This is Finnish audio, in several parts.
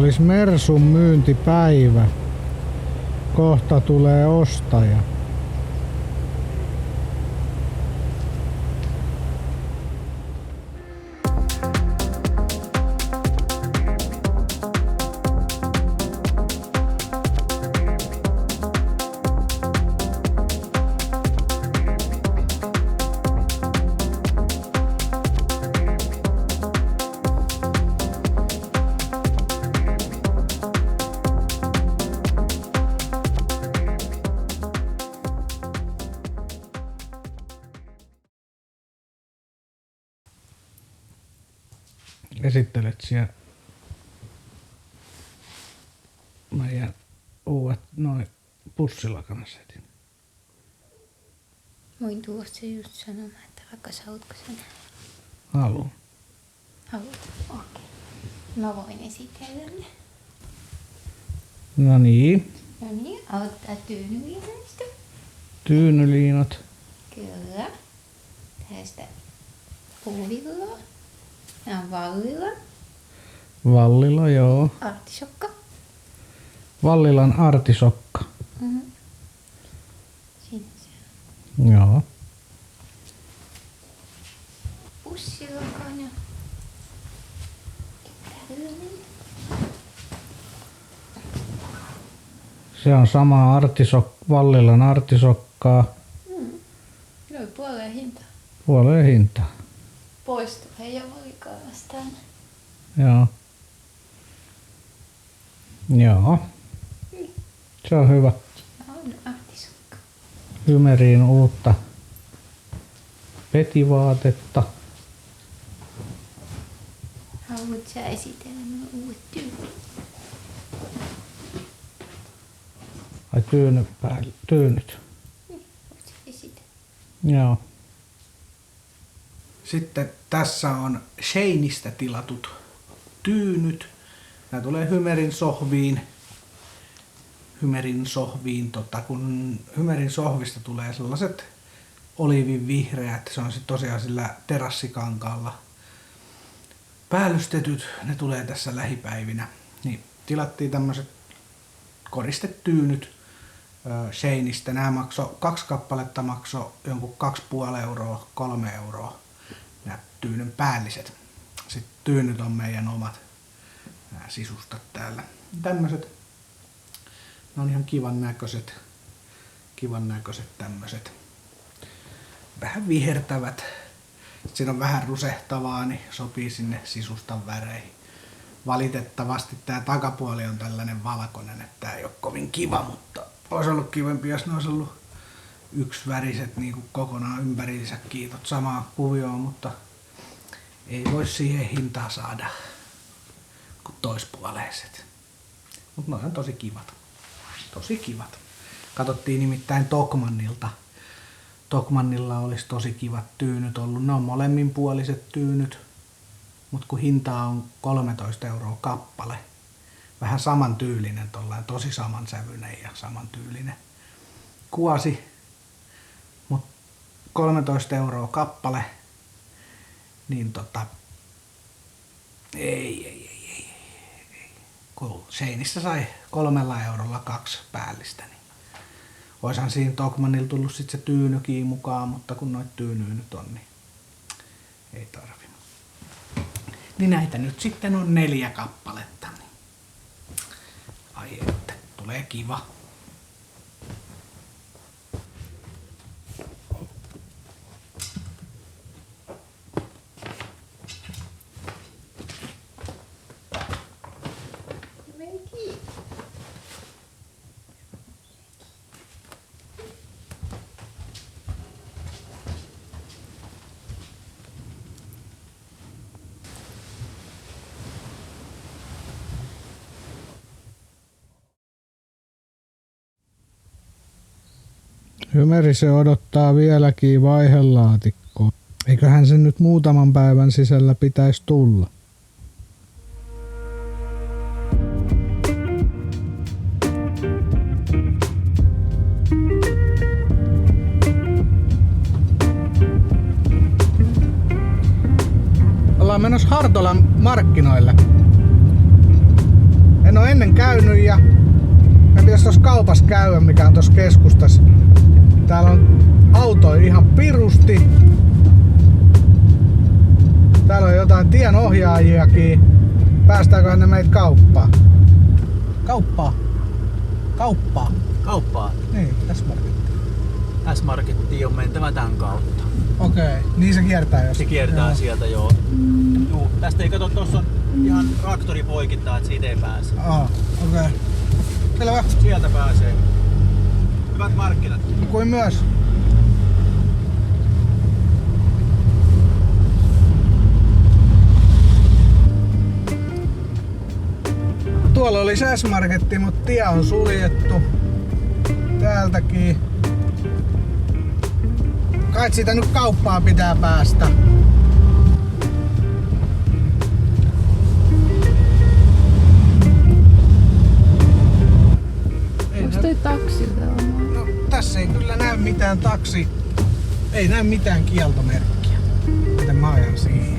olisi Mersun myyntipäivä. Kohta tulee ostaja. Esittelet siellä meidän uudet noin pussilakanasetin. Voin tuossa just sanomaan, että vaikka haluatko sinä? Haluun. Haluat? Okei. Mä voin esitellä ne. No niin. No niin, ottaa tyynyliinoista. Tyynyliinat. Kyllä. Tästä puuvillaa. Nämä on Vallila. Vallila, joo. Artisokka. Vallilan artisokka. Mm-hmm. Siinä se on. Joo. Pussilakana. Tällainen. Se on sama Vallilan artisokkaa. Noin puoleen hintaa. Puoleen hintaa. Poistu heidän valikoimastaan. Joo. Joo. Se on hyvä. On artisokka. Hymeriin uutta petivaatetta. Haluat sä esitellä nuo uudet tyynyt? Ai tyynyt. Voit sä esitellä? Joo. Sitten tässä on Sheinistä tilatut tyynyt. Nämä tulee Hymerin sohviin. Kun Hymerin sohvista tulee sellaiset oliivin vihreät, se on sitten tosiaan sillä terassikankaalla päällystetyt, ne tulee tässä lähipäivinä. Niin tilattiin tämmöiset koristetyynyt Sheinistä. Nämä maksoi 2 kappaletta, maksoi jonkun 2,5 euroa, 3 euroa. Nämä tyynyn päälliset. Sitten tyynyt on meidän omat nämä sisustat täällä. Tämmöiset. Ne on ihan kivan näköiset tämmöiset. Vähän vihertävät. Siinä on vähän rusehtavaa, niin sopii sinne sisustan väreihin. Valitettavasti tää takapuoli on tällainen valkoinen, että tää ei ole kovin kiva, mutta olisi ollut kivempi, jos ne olisi ollut yksiväriset niin kuin kokonaan ympäriinsä kiitot samaa kuvioon, mutta ei voi siihen hintaa saada kuin toispuoleiset. Mutta ne on tosi kivat. Tosi kivat. Katsottiin nimittäin Tokmannilta. Tokmannilla olisi tosi kivat tyynyt ollut. Ne on molemminpuoliset tyynyt, mutta kun hinta on 13 euroa kappale. Vähän samantyylinen, tosi samansävyinen ja samantyylinen kuosi. Mut 13 euroa kappale. Niin ei. Kun Sheinissä sai 3 eurolla 2 päällistä, niin oishan siinä Tokmannilla tullut sit se tyynykin mukaan, mutta kun noit tyynyä nyt on, niin ei tarvi. Niin näitä nyt sitten on 4 kappaletta. Niin. Ai että, tulee kiva. Hymeri se odottaa vieläkin vaihelaatikkoa. Eiköhän se nyt muutaman päivän sisällä pitäisi tulla. Ollaan menossa Hartolan markkinoille. En oo ennen käynyt ja me pitäis tossa kaupassa käydä, mikä on tossa keskustassa. Täällä on autoja ihan pirusti. Täällä on jotain tienohjaajiakin. Päästäänkö ne meitä kauppaan? Kauppaa? Kauppaa? Kauppaa. Niin, S-Marketti. S-Markettiin on mentävä tän kautta. Okei, niin se kiertää jos. Se kiertää sieltä joo. Juu, tästä ei kato, tossa on ihan traktori poikittaa, että siitä ei pääse. Okei. Selvä. Sieltä pääsee. Hyvät markkinat. Kuin myös. Tuolla oli S-Marketti, mutta tie on suljettu. Täältäkin. Kai siitä nyt kauppaan pitää päästä. Onks toi taksilta on? No, tässä ei kyllä näy mitään ei näy mitään kieltomerkkiä. Miten mä ajan siihen?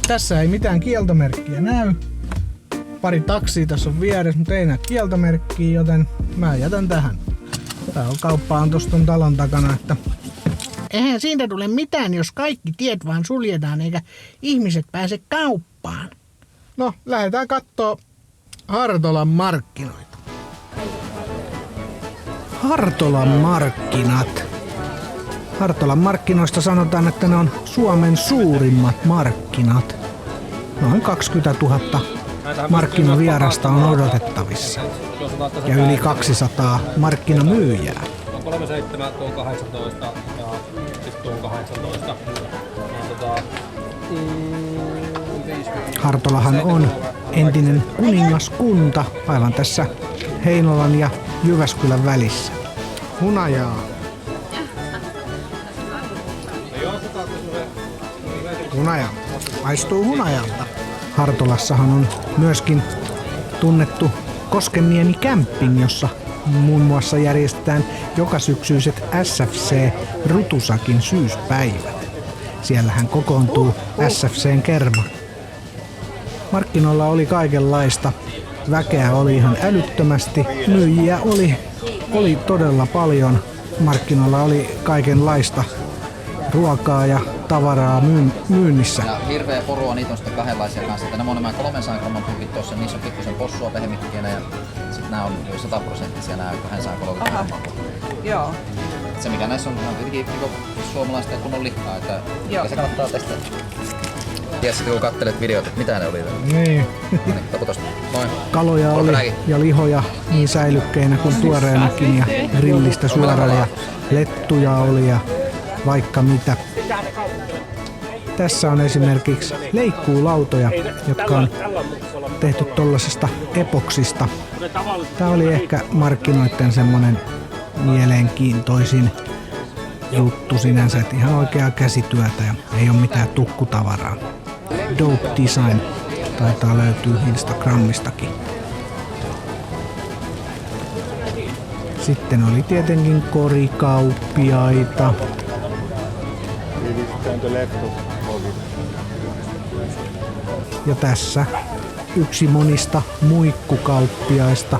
Tässä ei mitään kieltomerkkiä näy. Pari taksia tässä on vieressä, mutta ei näy kieltomerkkiä, joten mä jätän tähän. Tää on kauppaan tossa ton talon takana, että eihän siitä tule mitään, jos kaikki tiet vaan suljetaan eikä ihmiset pääse kauppaan. No, lähdetään kattoo Hartolan markkinoita. Hartolan markkinat. Hartolan markkinoista sanotaan, että ne on Suomen suurimmat markkinat. Noin 20 000 markkinavierasta on odotettavissa. Ja yli 200 markkinamyyjää. 37, tuo 18 ja sitten tuo 18. Hartolahan on entinen kuningaskunta aivan tässä Heinolan ja Jyväskylän välissä. Hunajaa. Hunaja. Maistuu hunajalta. Hartolassahan on myöskin tunnettu Koskenniemi Camping, jossa muun muassa järjestetään jokasyksyiset SFC Rutusakin syyspäivät. Siellähän kokoontuu SFCn kerma. Markkinoilla oli kaikenlaista. Väkeä oli ihan älyttömästi. Myyjiä oli todella paljon. Markkinoilla oli kaikenlaista ruokaa ja tavaraa myynnissä. Ja hirveä porua, niitä on sitten kahdenlaisia kanssa. Nämä on nämä 300 gramman pukit tuossa, niissä on pikkusen possua pehmittikinä ja sitten nämä on 100% nämä 230 gramman pukit. Joo. Se mikä näissä on tietenkin suomalaista ja kunnon lihaa, että se kannattaa testata. Tiedät sitten kun kattelet videot, että mitä ne oli. Niin. Niin, tapu tosta. Noin. Kaloja oli ja lihoja niin säilykkeinä kuin tuoreenakin ja grillistä suoraan ja lettuja oli ja vaikka mitä. Tässä on esimerkiksi leikkuulautoja, jotka on tehty tollasesta epoksista. Tää oli ehkä markkinoiden semmonen mielenkiintoisin juttu sinänsä, että ihan oikeaa käsityötä ja ei ole mitään tukkutavaraa. Dope Design taitaa löytyä Instagramistakin. Sitten oli tietenkin korikauppiaita. Ja tässä yksi monista muikkukauppiaista.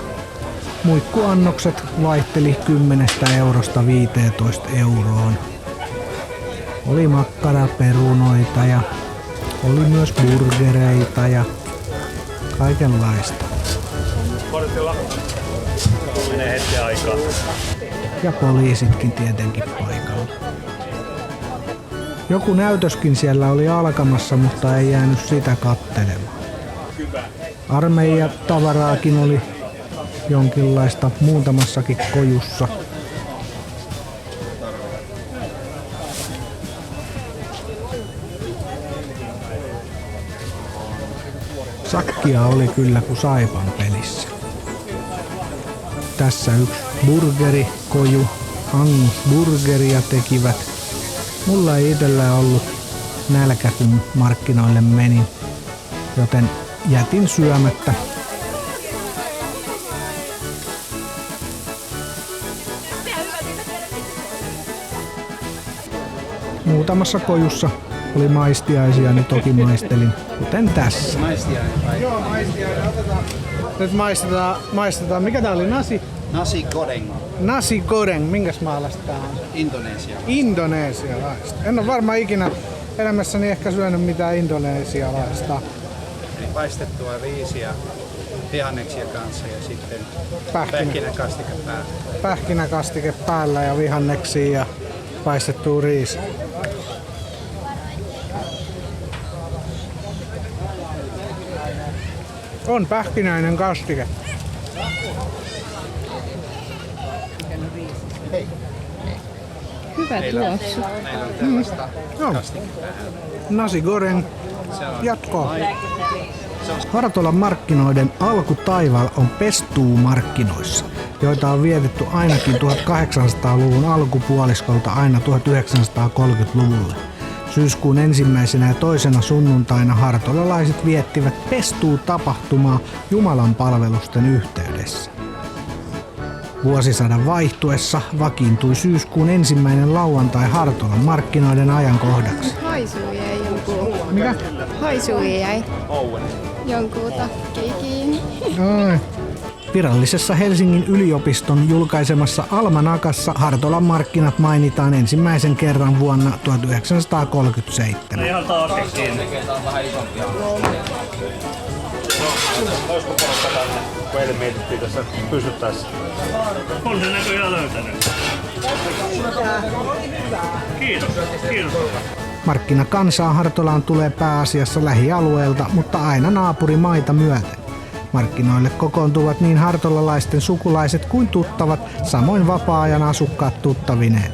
Muikkuannokset vaihteli 10 eurosta 15 euroon. Oli makkaraperunoita ja oli myös burgereita ja kaikenlaista. Menee hetken aikaa. Ja poliisitkin tietenkin paikalla. Joku näytöskin siellä oli alkamassa, mutta ei jäänyt sitä kattelemaan. Armeijatavaraakin oli jonkinlaista muutamassakin kojussa. Sakkia oli kyllä kuin Saipan pelissä. Tässä yksi burgerikoju, Angus burgeria tekivät. Mulla ei itsellä ollut nälkä kun markkinoille menin, joten jätin syömättä. Muutamassa kojussa oli maistiaisia, niin toki maistelin, kuten tässä. Joo, maistiainen. Nyt maistetaan. Mikä tää oli? Nasi? Nasi goreng. Nasi goreng. Minkäs maalasta tää on? Indonesia. Indonesialaista. En ole varmaan ikinä elämässäni ehkä syönyt mitään indonesialaista. Eli paistettua riisiä vihanneksia kanssa ja sitten pähkinäkastike päällä. Pähkinäkastike päällä ja vihanneksia ja paistettua riisiä. On pähkinäinen kastike. Hyvä tuoksu. No. Nasi goreng. Jatkoa. Hartolan markkinoiden alkutaival on Pestuu-markkinoissa, joita on vietetty ainakin 1800-luvun alkupuoliskolta aina 1930-luvulle. Syyskuun 1. ja 2. sunnuntaina hartolalaiset viettivät Pestuu-tapahtumaa Jumalan palvelusten yhteydessä. Vuosisadan vaihtuessa vakiintui syyskuun 1. lauantai Hartolan markkinoiden ajankohdaksi. Haisuu jäi jonkun. Mikä? Haisuu jäi jonkun takkiin kiinni. Ai. Virallisessa Helsingin yliopiston julkaisemassa Almanakassa Hartolan markkinat mainitaan ensimmäisen kerran vuonna 1937. Ihan taakse kiinni. Olisiko porukka tänne, kun eilen mietittiin tässä pysyttäessä? On se näköjään löytänyt. Kiitos. Markkinakansaa Hartolaan tulee pääasiassa lähialueelta, mutta aina naapurimaita myöten. Markkinoille kokoontuvat niin hartolalaisten sukulaiset kuin tuttavat, samoin vapaa-ajan asukkaat tuttavineen.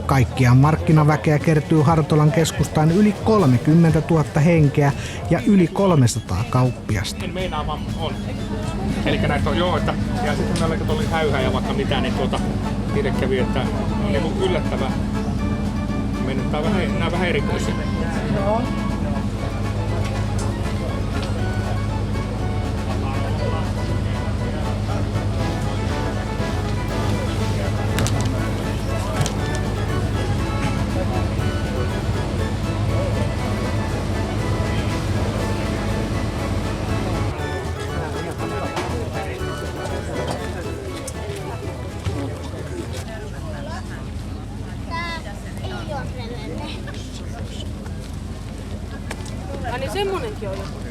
Kaikkiaan markkinaväkeä kertyy Hartolan keskustaan yli 30 000 henkeä ja yli 300 kauppiasta. Meinaava on. Elikkä näitä on joo, että ja sitten meillä oli häyhää ja vaikka mitä, niin niille kävi, että on niinku yllättävää. Meidän nää vähän erikoisia. Joo. Niin semmonenkin on joku.